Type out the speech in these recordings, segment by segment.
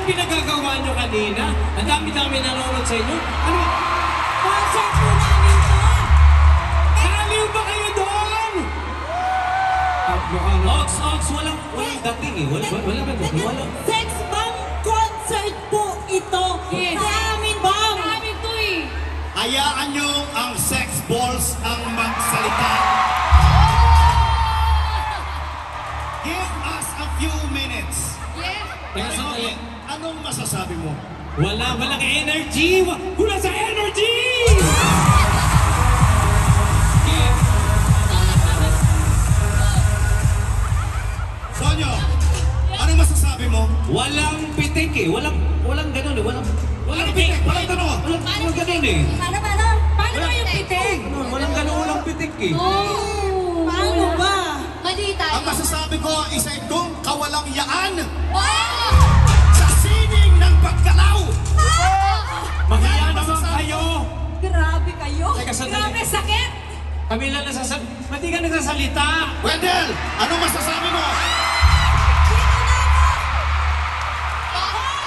pinagagawa nyo kanina. Ang dami-dami nanonood sa inyo. Ano? Concert po namin to! Nakaliw ba kayo doon? Ox, walang dating eh. Wala ba dating? Wala. Sex bomb concert po ito. Yes. Sa amin, bomb. Sa amin to eh. Hayaan nyo ang sex balls ang magsalita. Give us a few minutes. Yes. Teka, sandali. Anong masasabi mo? Walang energy! Wala sa energy! Sonyo, anong masasabi mo? Walang pitik eh. Walang ganun eh. Walang pitik? Walang ganun? Walang ganun eh. Paano ba yung pitik? Walang ganun, walang pitik eh. Oh. Paano ba? Mali tayo. Ang masasabi ko, isa itong kawalang yaan Oh! sa sining ng paggalaw. Mahiya naman kayo! Grabe kayo. Teka, sandali. Grabe, sakit. Kami lang Ba't di ka nagsasalita? Wendell, anong masasabi mo?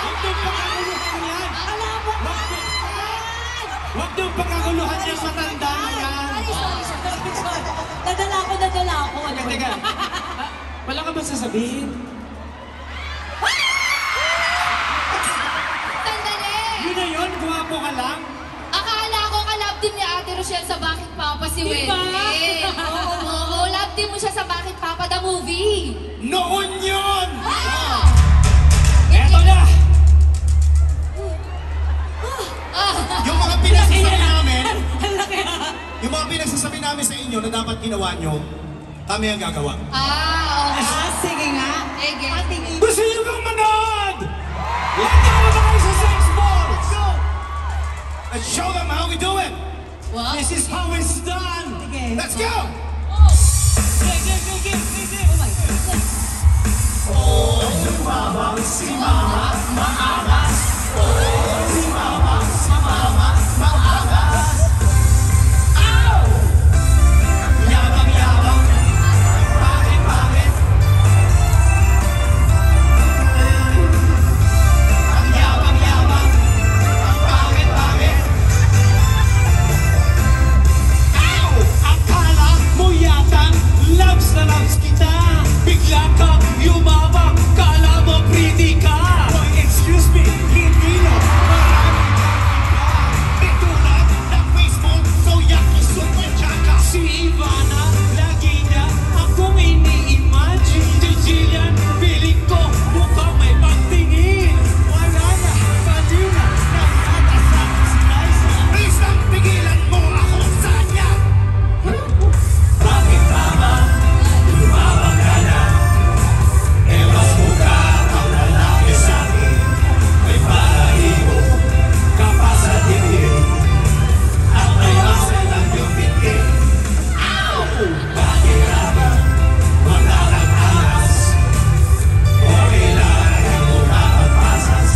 Huwag niyong pagkakuluhan yan! Alam mo ba? Huwag niyong pagkakuluhan yan matanda na yan! Sorry. Nadala ko. Teka, wala ka ba sasabihin? Sandali. Yun na yun, guwapo ka lang. Akala ko ka-love team ni Ate Rochelle sa Bakit Papa si Diba? Wendell. Oo, love team mo siya sa Bakit Papa the movie. Noon yun! Eto na! Yung mga pinagsasabi namin, yung mga pinagsasabi namin sa inyo na dapat ginawa nyo, kami ang gagawa. Okay. Sige nga. Sige. Patingin. Gusto niyo bang manood? Lagyan mo na kayo sa sex balls! Let's show them how we do it! Wow. This is how it's done! Sige. Let's go! Yabang-yabang, pangit-pangit. Ang yabang-yabang, ang pangit-pangit. Ow! Akala mo yatang loves na loves kita. Bigla kang yumabang, kala mo pretty ka. Boy, excuse me, hindi no. Maraming kang iba. Bitulad ng baseball, so yaki super chaka. Si Ivana, lagi niya akong ini-imagine. Si Jillian, piling ko mukhang may pagtingin. Wala na, baliw na, nayata sa Liza. Please lang, pigilan mo ako sa kanya! Bakit tama? Lumabang ka na. Ewas mo ka ang lalaki sa'kin. May balahibo ka pa sa dibdib. At may muscle lang yung bitin. Pakiraman, wala kang angas. Okay lang yung muna magpasas.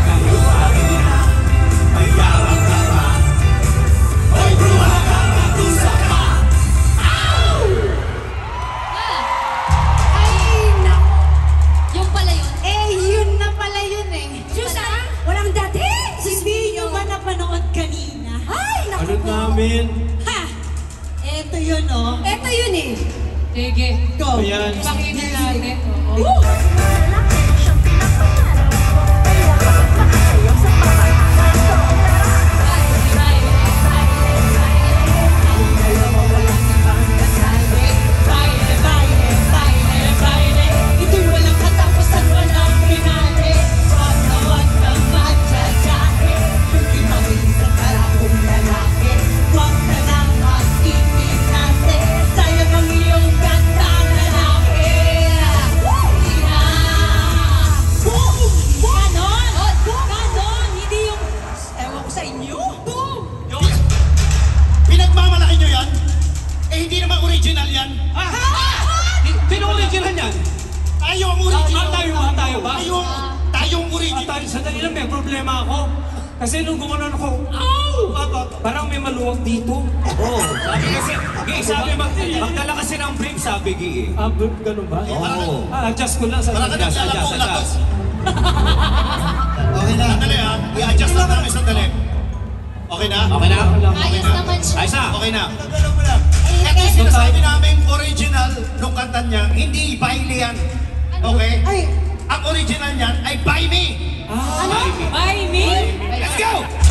Kayo akin na, may yabang ka pa. Hoy, bruha ka, matusa ka. Ay, nako. Yung pala yun. Yun na pala yun eh. Diyos ah! Walang dating! Hindi nyo ba napanood kanina? Ay, naku Ano po. namin? Ha! Eto yun oh. Eto yun eh. Sige, go. Ayan. Pakita natin. Woo! Ito'y walang katapusan, walang pinali. Wag kang magsasabi. Hindi mabilis ang karapong lalaki. Wag ka nang mag-ibig natin. Sayang ang iyong ganda lalaki. Ganon! Ganon! Hindi yung... Ewan ko sa inyo. Boom! Pinagmamalaki nyo yan? Eh hindi naman original yan. Sino original yan? Tayo ang original. Tayo ba? Tayong original. Tayo, sandali lang, may problema ako. Kasi nung gumanon ako, ow! Parang may maluwag dito. Oo. Sabi kasi, sabi magdala kasi ng brief, sabi Gi. Ganun ba? Oo. Adjust ko lang sa Parang ka adjust. naglalakot-lakot. Okay na. Sandali ha. I-adjust lang namin sandali. Okay na? Okay na? Ayos naman siya. Ayos na. Okay na. Ito yung sinasabi namin original nung kanta niya. niya, hindi baile yan. Okay? Ay, Ang original niyan ay Buy Me! ano? By me? Let's go!